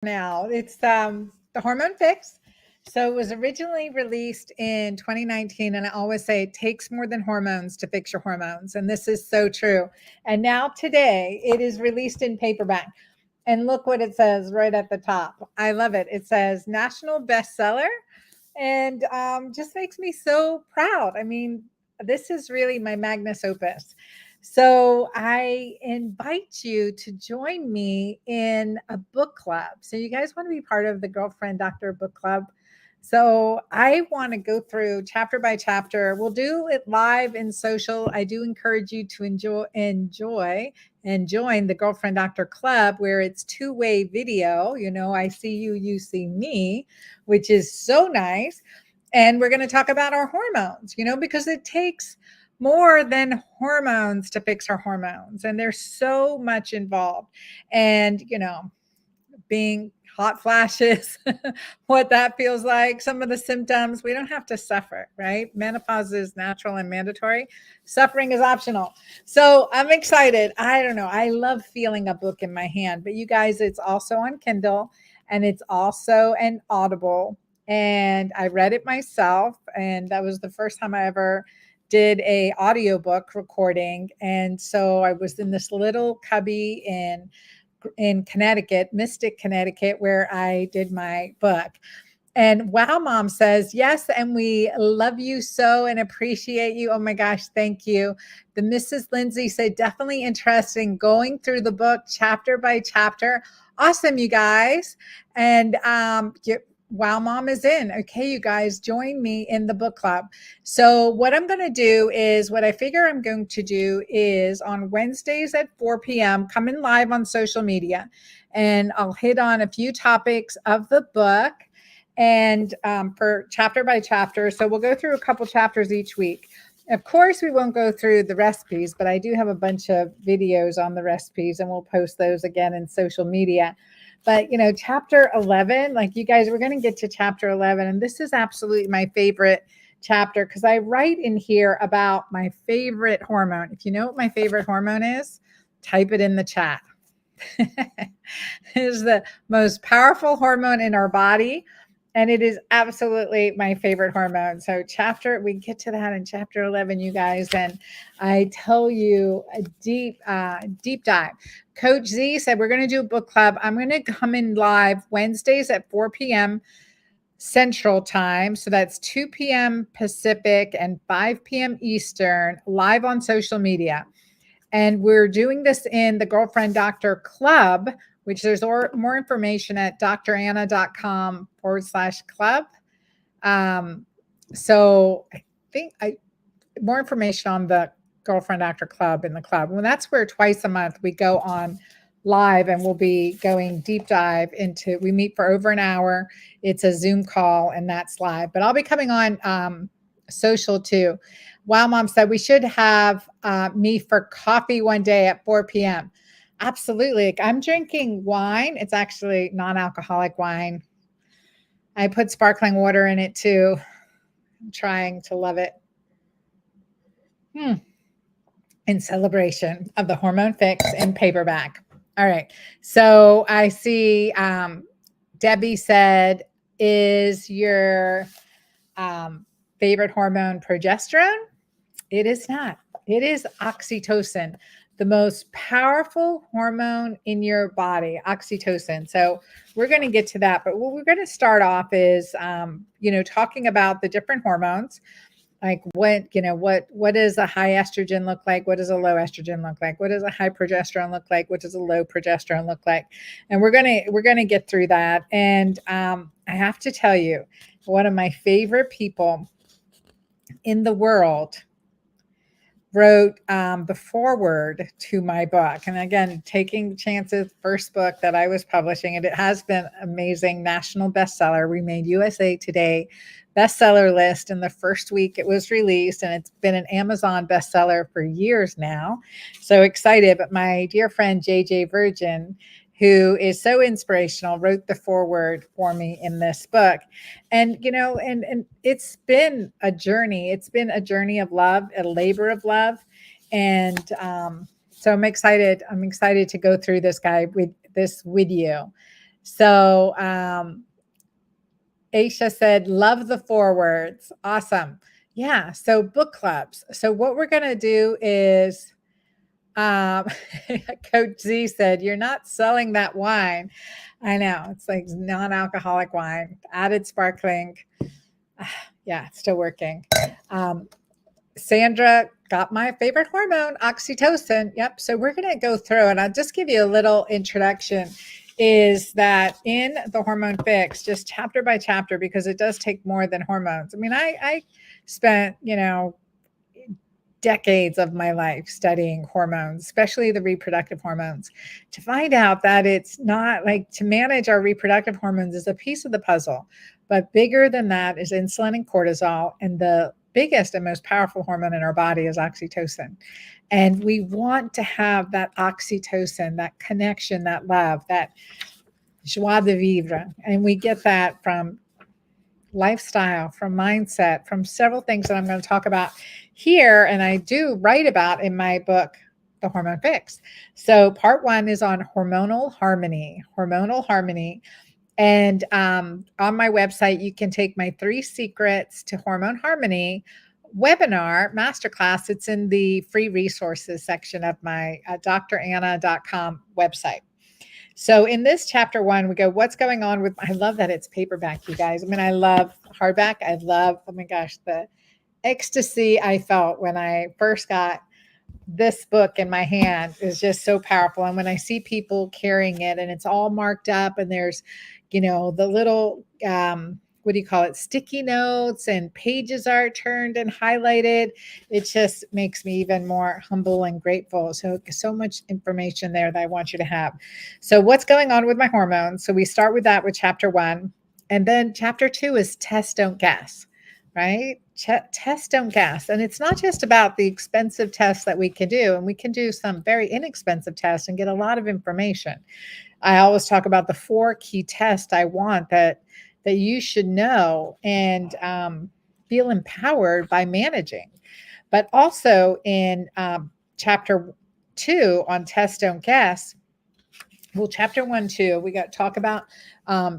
Now. It's the Hormone Fix. So it was originally released in 2019, and I always say it takes more than hormones to fix your hormones, and this is so true. And now today it is released in paperback. And look what it says right at the top. I love it. It says national bestseller, and just makes me so proud. I mean, this is really my magnus opus. So I invite you to join me in a book club. So you guys want to be part of the Girlfriend Doctor Book Club? So I want to go through chapter by chapter. We'll do it live in social. I do encourage you to enjoy and join the Girlfriend Doctor Club, where it's two-way video. You know, I see you, you see me, which is so nice. And we're going to talk about our hormones, you know, because it takes more than hormones to fix our hormones. And there's so much involved. And, you know, being hot flashes, what that feels like, some of the symptoms, we don't have to suffer, right? Menopause is natural and mandatory. Suffering is optional. So I'm excited. I don't know. I love feeling a book in my hand, but you guys, it's also on Kindle and it's also an Audible. And I read it myself. And that was the first time I ever did a audiobook recording. And so I was in this little cubby in Connecticut, Mystic, Connecticut, where I did my book. And Wow Mom says, yes, and we love you so and appreciate you. Oh my gosh, thank you. The Mrs. Lindsay said, definitely interesting going through the book chapter by chapter. Awesome, you guys. And Wow Mom is in. Okay, you guys, join me in the book club. So what I'm going to do is, what I figure I'm going to do is on Wednesdays at 4 p.m., come in live on social media, and I'll hit on a few topics of the book and for chapter by chapter. So we'll go through a couple chapters each week. Of course, we won't go through the recipes, but I do have a bunch of videos on the recipes, and we'll post those again in social media. But, you know, chapter 11, like you guys, we're going to get to chapter 11. And this is absolutely my favorite chapter because I write in here about my favorite hormone. If you know what my favorite hormone is, type it in the chat. It is the most powerful hormone in our body. And it is absolutely my favorite hormone. So we get to that in chapter 11, you guys. And I tell you a deep dive. Coach Z said, we're going to do a book club. I'm going to come in live Wednesdays at 4 p.m. Central Time. So that's 2 p.m. Pacific and 5 p.m. Eastern, live on social media. And we're doing this in the Girlfriend Doctor Club, which there's more information at dranna.com/club. So I think more information on the Girlfriend Doctor Club in the club. Well, that's where twice a month we go on live, and we'll be going deep dive into, we meet for over an hour. It's a Zoom call and that's live, but I'll be coming on social too. Wow Mom said we should have me for coffee one day at 4 p.m. Absolutely. I'm drinking wine. It's actually non-alcoholic wine. I put sparkling water in it too. I'm trying to love it. In celebration of the Hormone Fix in paperback. All right. So I see Debbie said, is your favorite hormone progesterone? It is not. It is oxytocin, the most powerful hormone in your body, oxytocin. So we're going to get to that. But what we're going to start off is, talking about the different hormones. Like what does a high estrogen look like? What does a low estrogen look like? What does a high progesterone look like? What does a low progesterone look like? And we're gonna get through that. And I have to tell you, one of my favorite people in the world wrote the foreword to my book. And again, taking chances, first book that I was publishing, and it has been amazing, national bestseller. We made USA Today bestseller list in the first week it was released, and it's been an Amazon bestseller for years now. So excited. But my dear friend JJ Virgin, who is so inspirational, wrote the foreword for me in this book. And, and it's been a journey. It's been a journey of love, a labor of love. And so I'm excited. I'm excited to go through this with you. So Aisha said, love the forewords. Awesome. Yeah. So book clubs. So what we're going to do is, um, Coach Z said, you're not selling that wine. I know. It's like non-alcoholic wine, added sparkling. Yeah, it's still working. Sandra got my favorite hormone, oxytocin. Yep. So we're going to go through, and I'll just give you a little introduction. Is that in the Hormone Fix, just chapter by chapter, because it does take more than hormones. I mean, I spent, decades of my life studying hormones, especially the reproductive hormones, to find out that it's not like to manage our reproductive hormones is a piece of the puzzle, but bigger than that is insulin and cortisol. And the biggest and most powerful hormone in our body is oxytocin. And we want to have that oxytocin, that connection, that love, that joie de vivre. And we get that from lifestyle, from mindset, from several things that I'm going to talk about here. And I do write about in my book, The Hormone Fix. So part 1 is on hormonal harmony. And on my website, you can take my 3 secrets to hormone harmony webinar masterclass. It's in the free resources section of my dranna.com website. So in this chapter 1, we go, what's going on with, I love that it's paperback, you guys. I mean, I love hardback. I love, oh my gosh, the ecstasy I felt when I first got this book in my hand is just so powerful. And when I see people carrying it and it's all marked up and there's, the little, what do you call it? Sticky notes and pages are turned and highlighted. It just makes me even more humble and grateful. So much information there that I want you to have. So what's going on with my hormones? So we start with that with chapter 1. And then chapter 2 is test, don't guess, right? Test, don't guess. And it's not just about the expensive tests that we can do. And we can do some very inexpensive tests and get a lot of information. I always talk about the 4 key tests I want that you should know and feel empowered by managing. But also in chapter 2 on test, don't guess, well, chapter 1, 2, we got to talk about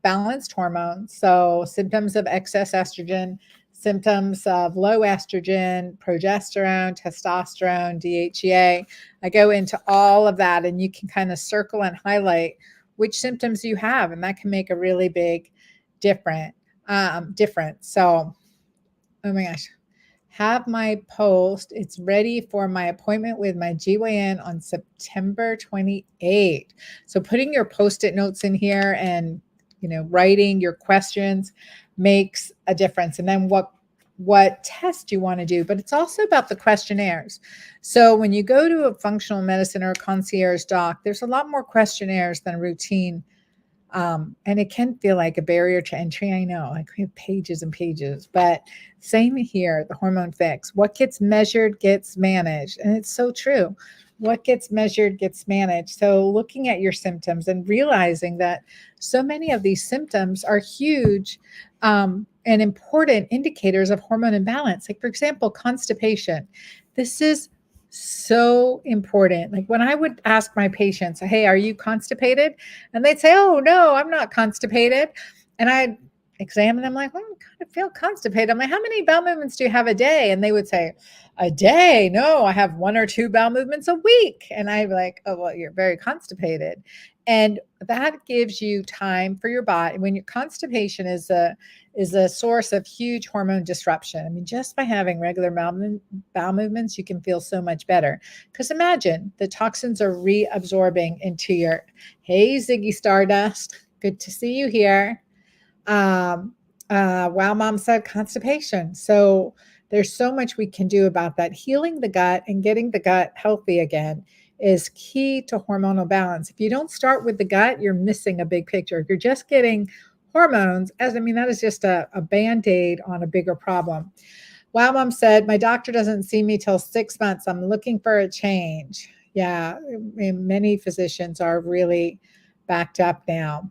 balanced hormones. So symptoms of excess estrogen, symptoms of low estrogen, progesterone, testosterone, DHEA. I go into all of that, and you can kind of circle and highlight which symptoms you have, and that can make a really big difference. So, oh my gosh. Have my post. It's ready for my appointment with my GYN on September 28th. So putting your Post-it notes in here and, writing your questions makes a difference. And then what test you want to do, but it's also about the questionnaires. So when you go to a functional medicine or a concierge doc, there's a lot more questionnaires than routine. And it can feel like a barrier to entry. I know, like we have pages and pages, but same here, the Hormone Fix. What gets measured gets managed. And it's so true. What gets measured gets managed. So looking at your symptoms and realizing that so many of these symptoms are huge and important indicators of hormone imbalance. Like, for example, constipation. This is so important. Like when I would ask my patients, hey, are you constipated? And they'd say, oh, no, I'm not constipated. And I'd examine them like, well, I kind of feel constipated. I'm like, how many bowel movements do you have a day? And they would say, a day? No, I have 1 or 2 bowel movements a week. And I'd be like, oh, well, you're very constipated. And that gives you time for your body. When your constipation is a source of huge hormone disruption. I mean, just by having regular bowel movements, you can feel so much better. Because imagine the toxins are reabsorbing into your, hey, Ziggy Stardust, good to see you here. Wow, Mom said constipation. So there's so much we can do about that. Healing the gut and getting the gut healthy again is key to hormonal balance. If you don't start with the gut, you're missing a big picture. If you're just getting hormones, that is just a Band-Aid on a bigger problem. Wow, Mom said, my doctor doesn't see me till 6 months. I'm looking for a change. Yeah, many physicians are really backed up now.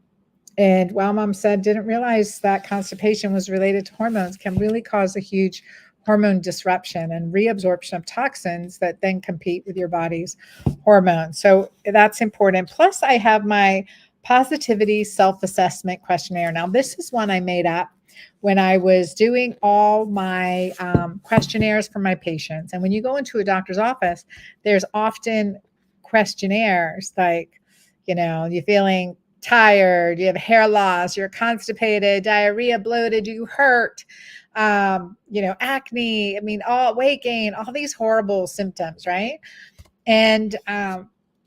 And Wow, Mom said, didn't realize that constipation was related to hormones, can really cause a huge hormone disruption and reabsorption of toxins that then compete with your body's hormones. So that's important. Plus, I have my positivity self-assessment questionnaire. Now, this is one I made up when I was doing all my questionnaires for my patients. And when you go into a doctor's office, there's often questionnaires like, you're feeling tired, you have hair loss, you're constipated, diarrhea, bloated, you hurt, acne, all weight gain, all these horrible symptoms, right? And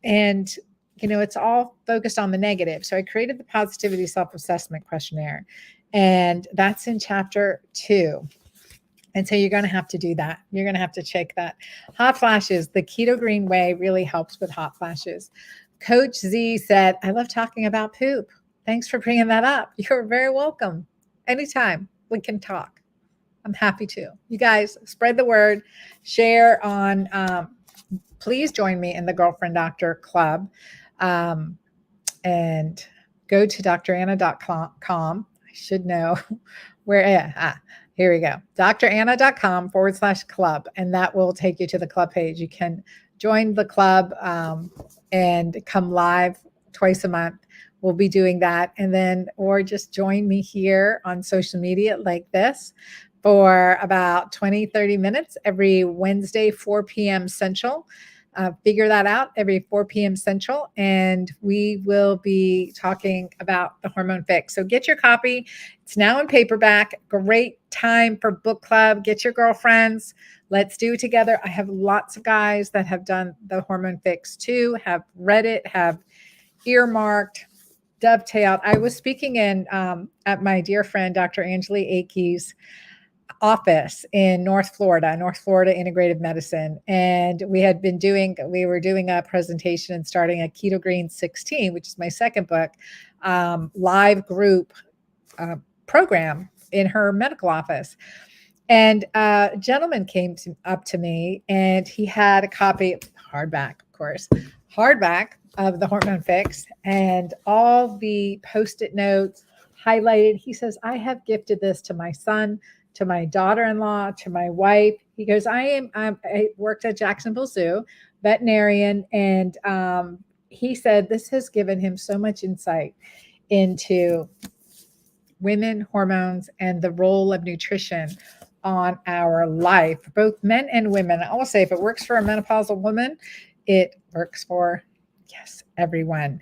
it's all focused on the negative. So I created the positivity self-assessment questionnaire, and that's in chapter 2. And so you're going to have to do that. You're going to have to check that. Hot flashes, the keto green way really helps with hot flashes. Coach Z said, I love talking about poop. Thanks for bringing that up. You're very welcome. Anytime we can talk. I'm happy to. You guys spread the word, share on, please join me in the Girlfriend Doctor Club, and go to dranna.com. I should know where, here we go. dranna.com/club, and that will take you to the club page. You can join the club and come live twice a month. We'll be doing that. And then, or just join me here on social media like this for about 20-30 minutes every Wednesday, 4 p.m. Central. Figure that out every 4 p.m. Central, and we will be talking about the Hormone Fix. So get your copy. It's now in paperback. Great time for book club. Get your girlfriends. Let's do it together. I have lots of guys that have done the Hormone Fix too, have read it, have earmarked, dovetailed. I was speaking in at my dear friend, Dr. Angeli Akey's office in North Florida Integrative Medicine. And we were doing a presentation and starting a Keto Green 16, which is my second book, live group program in her medical office. And a gentleman came up to me, and he had a copy, hardback, of course, of the Hormone Fix, and all the Post-it notes highlighted. He says, I have gifted this to my son, to my daughter-in-law, to my wife. He goes, I worked at Jacksonville Zoo, veterinarian, and he said this has given him so much insight into women, hormones, and the role of nutrition on our life, both men and women. I will say, if it works for a menopausal woman, it works for, yes, everyone.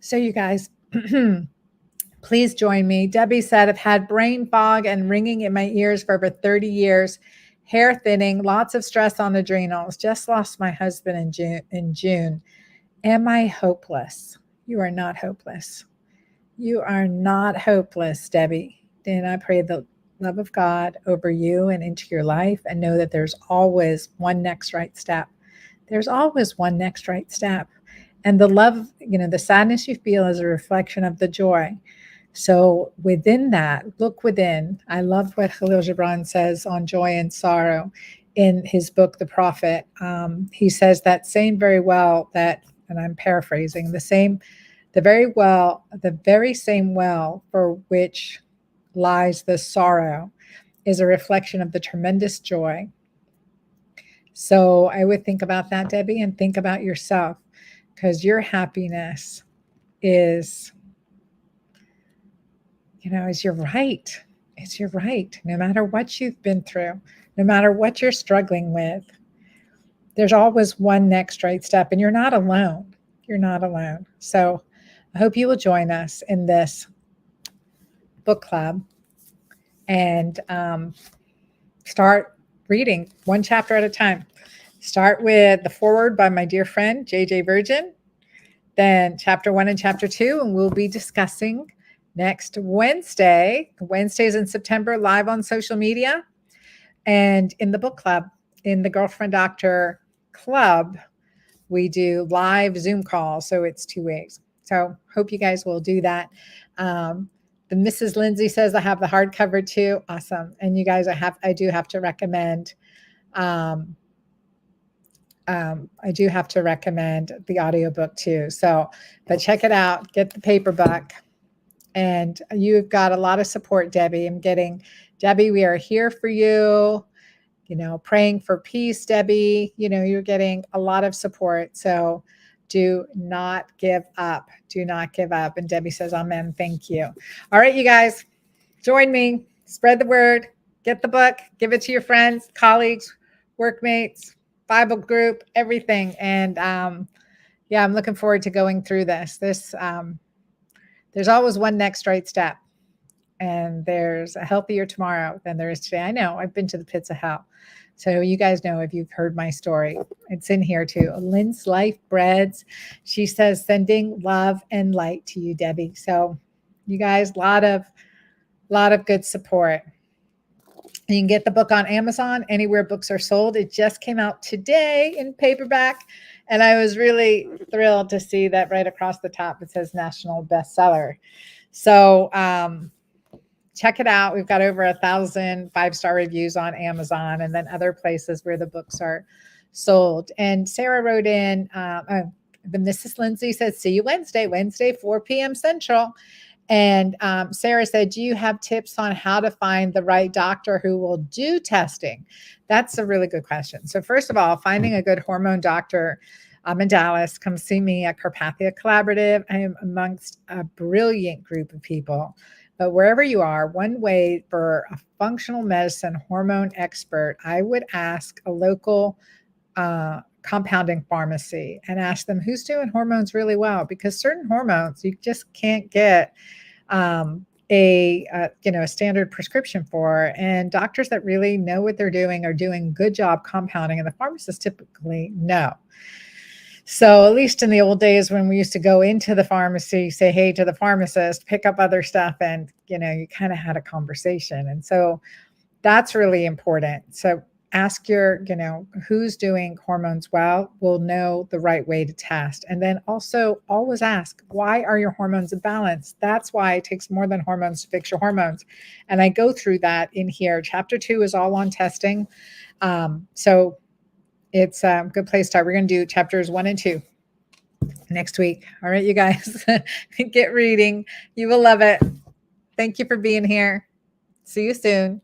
So you guys, please join me. Debbie said, I've had brain fog and ringing in my ears for over 30 years, hair thinning, lots of stress on adrenals. Just lost my husband in June. Am I hopeless? You are not hopeless. You are not hopeless, Debbie. And I pray the love of God over you and into your life, and know that there's always one next right step. There's always one next right step. And the love, the sadness you feel is a reflection of the joy. So within that, look within. I love what Khalil Gibran says on joy and sorrow in his book, The Prophet. He says that same very well that, and I'm paraphrasing, the very same well for which lies the sorrow is a reflection of the tremendous joy. So I would think about that, Debbie, and think about yourself, because your happiness is your right. It's your right. No matter what you've been through, no matter what you're struggling with, there's always one next right step, and you're not alone. You're not alone. So I hope you will join us in this book club and start reading one chapter at a time. Start with the foreword by my dear friend, JJ Virgin, then chapter 1 and chapter 2, and we'll be discussing next Wednesdays in September, live on social media and in the book club. In the Girlfriend Doctor Club, we do live Zoom calls, so it's 2 ways. So hope you guys will do that. The Mrs. Lindsay says I have the hardcover too. Awesome. And you guys, I do have to recommend the audiobook too. So, but check it out, get the paperback. And you've got a lot of support, Debbie. Debbie, we are here for you, praying for peace, Debbie. You're getting a lot of support. So Do not give up. Do not give up. And Debbie says, amen. Thank you. All right, you guys, join me. Spread the word. Get the book. Give it to your friends, colleagues, workmates, Bible group, everything. And yeah, I'm looking forward to going through this. There's always one next right step. And there's a healthier tomorrow than there is today. I know I've been to the pits of hell. So you guys know if you've heard my story, it's in here too. Lynn's Life Breads. She says, sending love and light to you, Debbie. So you guys, a lot of good support. You can get the book on Amazon, anywhere books are sold. It just came out today in paperback. And I was really thrilled to see that right across the top, it says national bestseller. So, check it out. We've got over 1,000 5-star reviews on Amazon and then other places where the books are sold. And Sarah wrote in, the Mrs. Lindsay says, see you Wednesday, 4 p.m. Central. And Sarah said, do you have tips on how to find the right doctor who will do testing? That's a really good question. So first of all, finding a good hormone doctor. I'm in Dallas. Come see me at Carpathia Collaborative. I am amongst a brilliant group of people. But wherever you are, one way for a functional medicine hormone expert, I would ask a local compounding pharmacy and ask them who's doing hormones really well, because certain hormones you just can't get a standard prescription for, and doctors that really know what they're doing are doing good job compounding, and the pharmacists typically know. So at least in the old days when we used to go into the pharmacy, say hey to the pharmacist, pick up other stuff, and you kind of had a conversation. And so that's really important. So ask your, who's doing hormones well, will know the right way to test. And then also always ask, why are your hormones imbalanced? That's why it takes more than hormones to fix your hormones. And I go through that in here. Chapter 2 is all on testing. So it's a good place to start. We're going to do chapters 1 and 2 next week. All right, you guys, get reading. You will love it. Thank you for being here. See you soon.